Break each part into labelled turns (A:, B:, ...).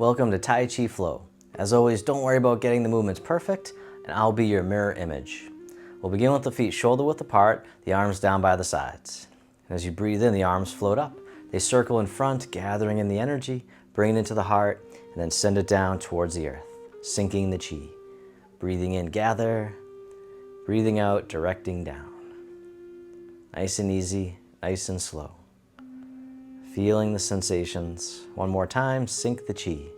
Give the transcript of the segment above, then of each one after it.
A: Welcome to Tai Chi Flow. As always, don't worry about getting the movements perfect, and I'll be your mirror image. We'll begin with the feet shoulder width apart, the arms down by the sides. And as you breathe in, the arms float up. They circle in front, gathering in the energy, bring it into the heart, and then send it down towards the earth, sinking the chi. Breathing in, gather. Breathing out, directing down. Nice and easy, nice and slow. Feeling the sensations. One more time, sink the chi.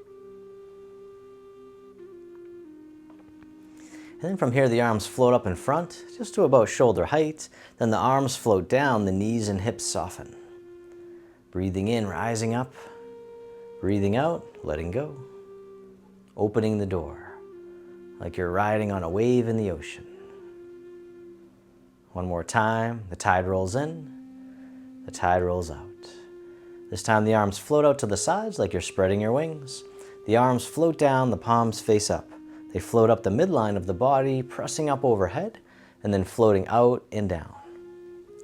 A: And then from here, the arms float up in front, just to about shoulder height. Then the arms float down, the knees and hips soften. Breathing in, rising up. Breathing out, letting go. Opening the door, like you're riding on a wave in the ocean. One more time, the tide rolls in, the tide rolls out. This time the arms float out to the sides like you're spreading your wings. The arms float down, the palms face up. They float up the midline of the body, pressing up overhead, and then floating out and down,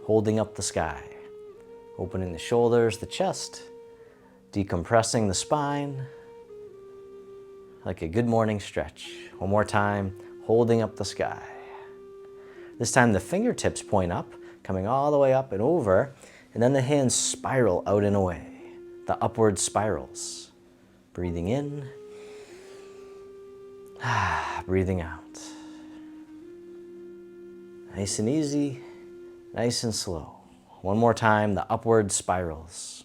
A: holding up the sky, opening the shoulders, the chest, decompressing the spine, like a good morning stretch. One more time, holding up the sky. This time the fingertips point up, coming all the way up and over, and then the hands spiral out and away, the upward spirals. Breathing in, breathing out. Nice and easy, nice and slow. One more time, the upward spirals.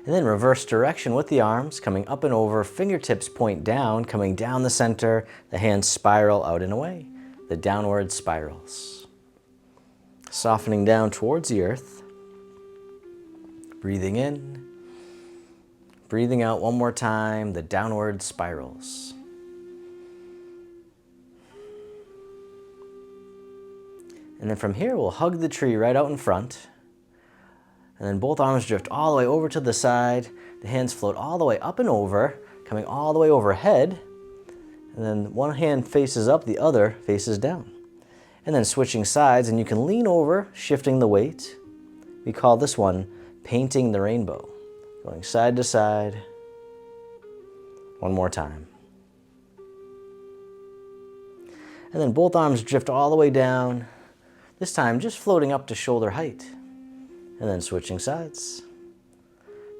A: And then reverse direction with the arms, coming up and over, fingertips point down, coming down the center, the hands spiral out and away, the downward spirals. Softening down towards the earth. Breathing in, breathing out one more time, the downward spirals. And then from here, we'll hug the tree right out in front. And then both arms drift all the way over to the side. The hands float all the way up and over, coming all the way overhead. And then one hand faces up, the other faces down. And then switching sides, and you can lean over, shifting the weight. We call this one painting the rainbow. Going side to side. One more time. And then both arms drift all the way down. This time just floating up to shoulder height. And then switching sides.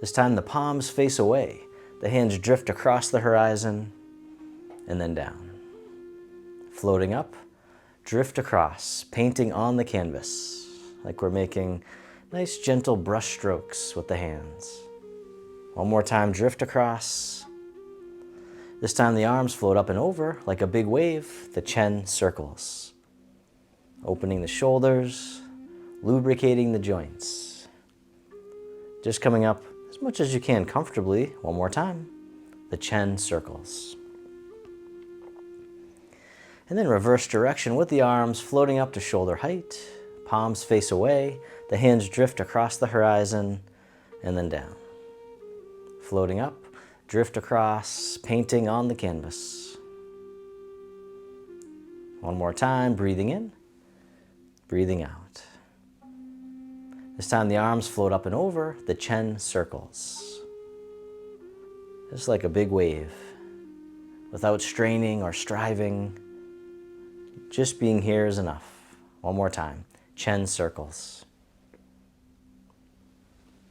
A: This time the palms face away. The hands drift across the horizon and then down. Floating up, drift across, painting on the canvas, like we're making nice gentle brush strokes with the hands. One more time, drift across. This time the arms float up and over like a big wave, the Chen circles. Opening the shoulders, lubricating the joints. Just coming up as much as you can comfortably. One more time, the Chen circles. And then reverse direction with the arms floating up to shoulder height, palms face away, the hands drift across the horizon and then down. Floating up, drift across, painting on the canvas. One more time, breathing in, breathing out. This time the arms float up and over, the Chen circles. Just like a big wave, without straining or striving. Just being here is enough. One more time, Chen circles.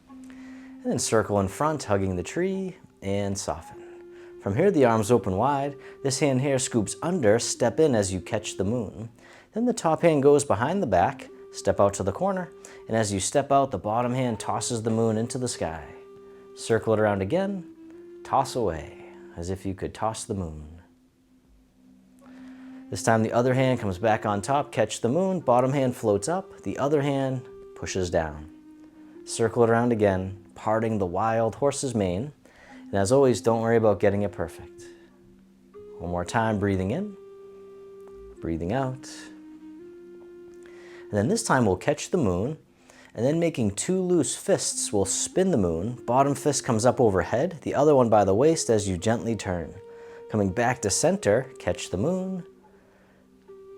A: And then circle in front, hugging the tree, and soften. From here, the arms open wide. This hand here scoops under, step in as you catch the moon. Then the top hand goes behind the back, step out to the corner, and as you step out, the bottom hand tosses the moon into the sky. Circle it around again, toss away, as if you could toss the moon. This time the other hand comes back on top, catch the moon, bottom hand floats up, the other hand pushes down. Circle it around again, parting the wild horse's mane, and as always, don't worry about getting it perfect. One more time, breathing in, breathing out. And then this time we'll catch the moon, and then making two loose fists, we'll spin the moon. Bottom fist comes up overhead, the other one by the waist as you gently turn. Coming back to center, catch the moon,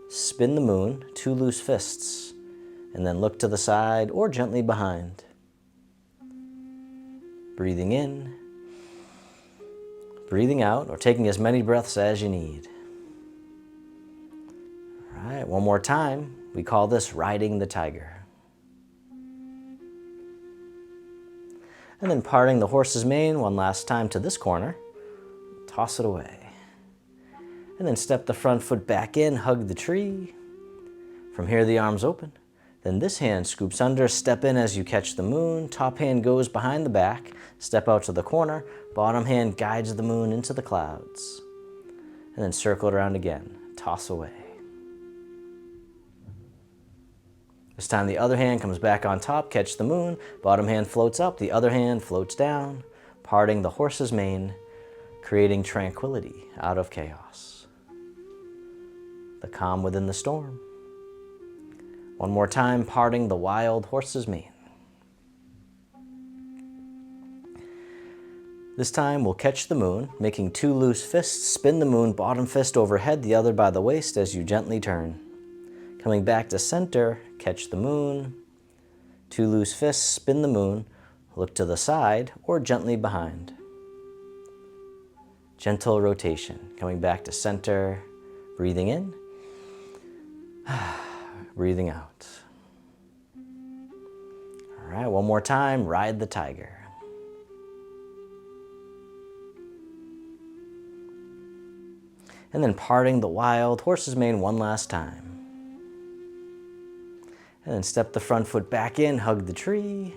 A: spin the moon, two loose fists, and then look to the side or gently behind. breathing in, breathing out, or taking as many breaths as you need. All right, one more time. We call this riding the tiger. And then parting the horse's mane one last time to this corner. Toss it away. And then step the front foot back in, hug the tree. From here, the arms open. Then this hand scoops under, step in as you catch the moon. Top hand goes behind the back, step out to the corner. Bottom hand guides the moon into the clouds. And then circle it around again, toss away. This time the other hand comes back on top, catch the moon. Bottom hand floats up, the other hand floats down, parting the horse's mane, creating tranquility out of chaos. The calm within the storm. One more time, parting the wild horse's mane. This time we'll catch the moon, making 2 loose fists, spin the moon, bottom fist overhead, the other by the waist as you gently turn. Coming back to center, catch the moon, 2 loose fists, spin the moon, look to the side or gently behind. Gentle rotation, coming back to center, breathing in, breathing out. All right, one more time, ride the tiger. And then parting the wild horse's mane one last time. And then step the front foot back in, hug the tree,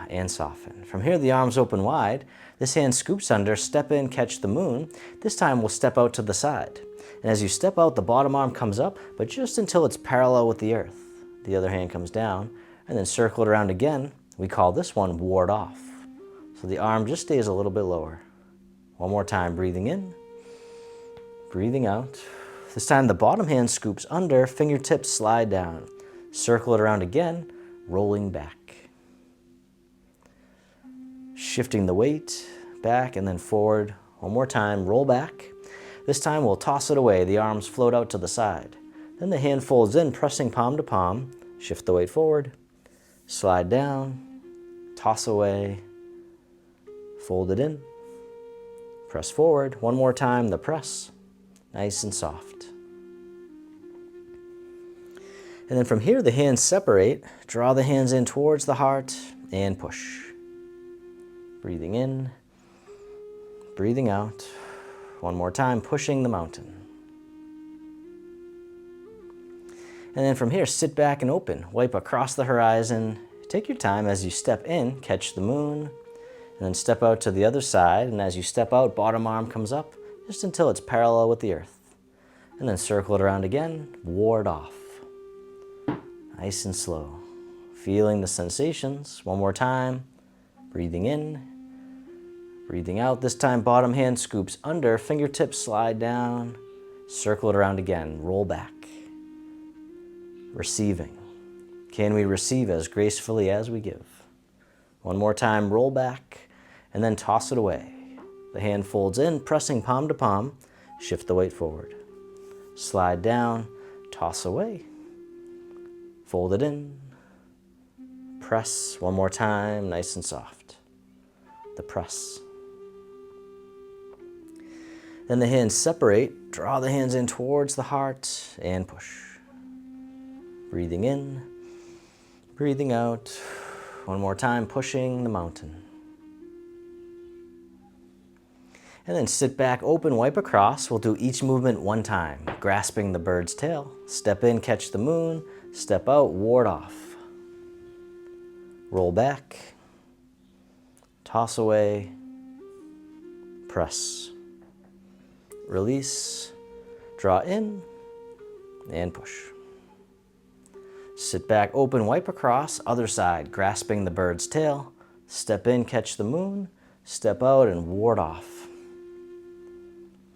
A: and soften. From here, the arms open wide. This hand scoops under, step in, catch the moon. This time we'll step out to the side. And as you step out, the bottom arm comes up, but just until it's parallel with the earth. The other hand comes down, and then circle it around again. We call this one ward off. So the arm just stays a little bit lower. One more time, breathing in, breathing out. This time the bottom hand scoops under, fingertips slide down. Circle it around again, rolling back. Shifting the weight back and then forward. One more time, roll back. This time we'll toss it away. The arms float out to the side. Then the hand folds in, pressing palm to palm. Shift the weight forward, slide down, toss away, fold it in, press forward. One more time, the press, nice and soft. And then from here, the hands separate. Draw the hands in towards the heart and push. Breathing in, breathing out. One more time, pushing the mountain. And then from here, sit back and open. Wipe across the horizon. Take your time as you step in, catch the moon, and then step out to the other side. And as you step out, bottom arm comes up just until it's parallel with the earth. And then circle it around again, ward off. Nice and slow. Feeling the sensations. One more time. Breathing in, breathing out. This time, bottom hand scoops under, fingertips slide down. Circle it around again, roll back. Receiving. Can we receive as gracefully as we give? One more time, roll back, and then toss it away. The hand folds in, pressing palm to palm. Shift the weight forward. Slide down, toss away. Fold it in, press one more time, nice and soft. The press. Then the hands separate, draw the hands in towards the heart and push. Breathing in, breathing out. One more time, pushing the mountain. And then sit back, open, wipe across. We'll do each movement one time. Grasping the bird's tail, step in, catch the moon. Step out, ward off. Roll back, toss away, press. Release, draw in, and push. Sit back, open, wipe across, other side, grasping the bird's tail. Step in, catch the moon, step out and ward off.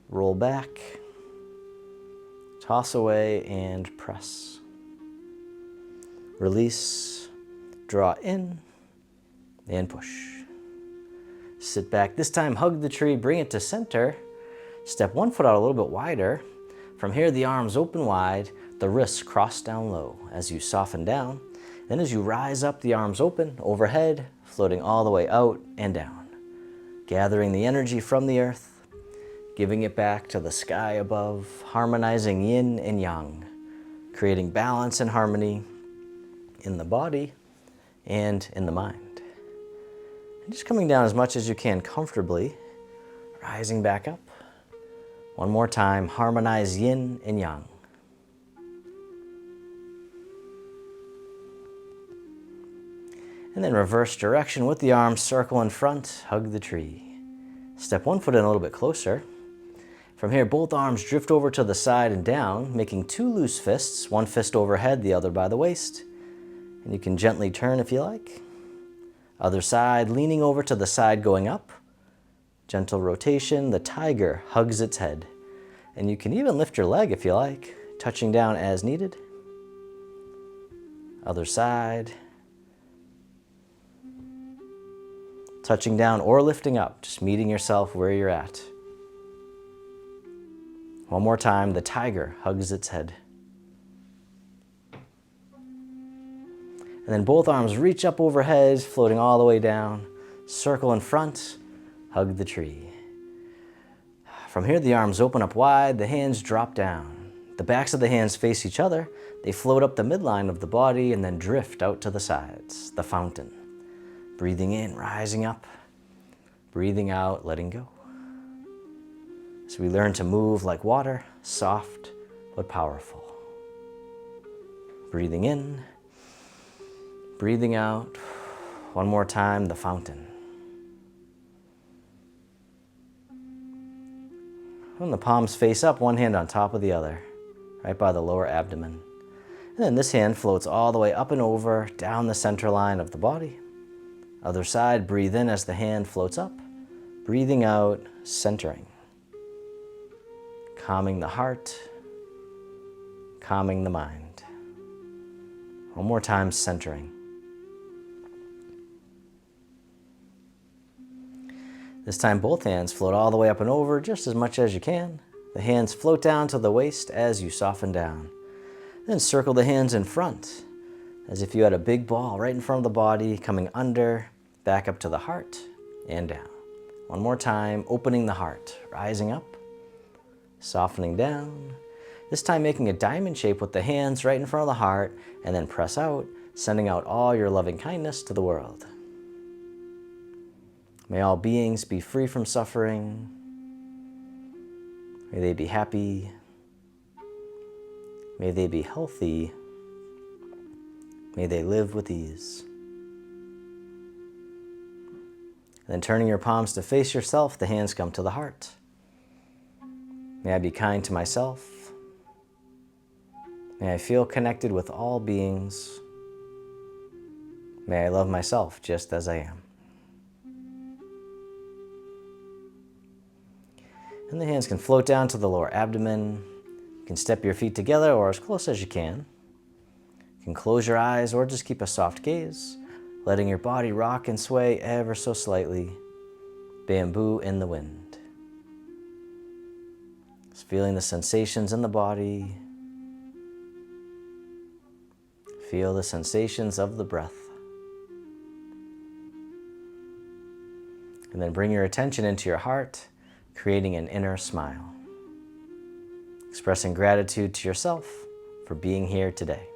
A: Roll back, toss away and press. Release, draw in, and push. Sit back. This time, hug the tree, bring it to center. Step one foot out a little bit wider. From here, the arms open wide, the wrists cross down low as you soften down. Then as you rise up, the arms open overhead, floating all the way out and down, gathering the energy from the earth, giving it back to the sky above, harmonizing yin and yang, creating balance and harmony in the body and in the mind. And just coming down as much as you can comfortably, rising back up. One more time, harmonize yin and yang. And then reverse direction with the arms, circle in front, hug the tree. Step one foot in a little bit closer. From here, both arms drift over to the side and down, making two loose fists, one fist overhead, the other by the waist. And you can gently turn if you like. Other side, leaning over to the side, going up. Gentle rotation, the tiger hugs its head. And you can even lift your leg if you like, touching down as needed. Other side. Touching down or lifting up, just meeting yourself where you're at. One more time, the tiger hugs its head. And then both arms reach up overhead, floating all the way down. Circle in front, hug the tree. From here, the arms open up wide, the hands drop down. The backs of the hands face each other. They float up the midline of the body and then drift out to the sides, the fountain. Breathing in, rising up. Breathing out, letting go. So we learn to move like water, soft but powerful. Breathing in, breathing out. One more time, the fountain. When the palms face up, one hand on top of the other, right by the lower abdomen. And then this hand floats all the way up and over, down the center line of the body. Other side, breathe in as the hand floats up. Breathing out, centering. Calming the heart, calming the mind. One more time, centering. This time, both hands float all the way up and over, just as much as you can. The hands float down to the waist as you soften down. Then circle the hands in front, as if you had a big ball right in front of the body, coming under, back up to the heart, and down. One more time, opening the heart, rising up, softening down. This time making a diamond shape with the hands right in front of the heart, and then press out, sending out all your loving kindness to the world. May all beings be free from suffering. May they be happy. May they be healthy. May they live with ease. Then turning your palms to face yourself, the hands come to the heart. May I be kind to myself. May I feel connected with all beings. May I love myself just as I am. And the hands can float down to the lower abdomen. You can step your feet together or as close as you can. You can close your eyes or just keep a soft gaze, letting your body rock and sway ever so slightly. Bamboo in the wind. Just feeling the sensations in the body. Feel the sensations of the breath. And then bring your attention into your heart, creating an inner smile. Expressing gratitude to yourself for being here today.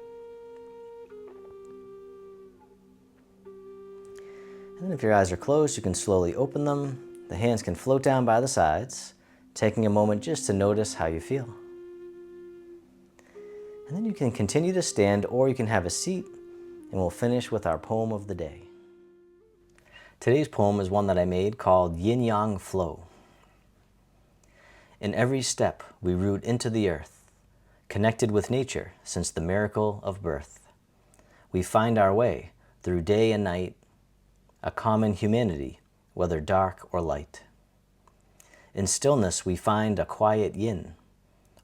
A: And then if your eyes are closed, you can slowly open them. The hands can float down by the sides, taking a moment just to notice how you feel. And then you can continue to stand or you can have a seat, and we'll finish with our poem of the day. Today's poem is one that I made called Yin-Yang Flow. In every step, we root into the earth, connected with nature since the miracle of birth. We find our way through day and night, a common humanity, whether dark or light. In stillness, we find a quiet yin.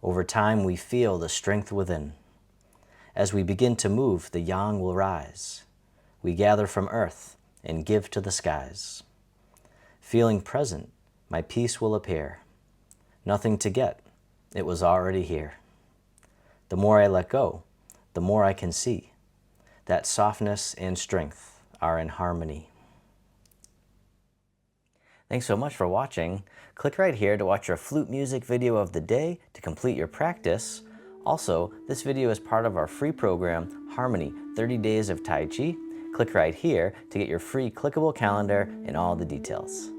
A: Over time, we feel the strength within. As we begin to move, the yang will rise. We gather from earth and give to the skies. Feeling present, my peace will appear. Nothing to get, it was already here. The more I let go, the more I can see. that softness and strength are in harmony. Thanks so much for watching. Click right here to watch our flute music video of the day to complete your practice. Also, this video is part of our free program, Harmony, 30 Days of Tai Chi. Click right here to get your free clickable calendar and all the details.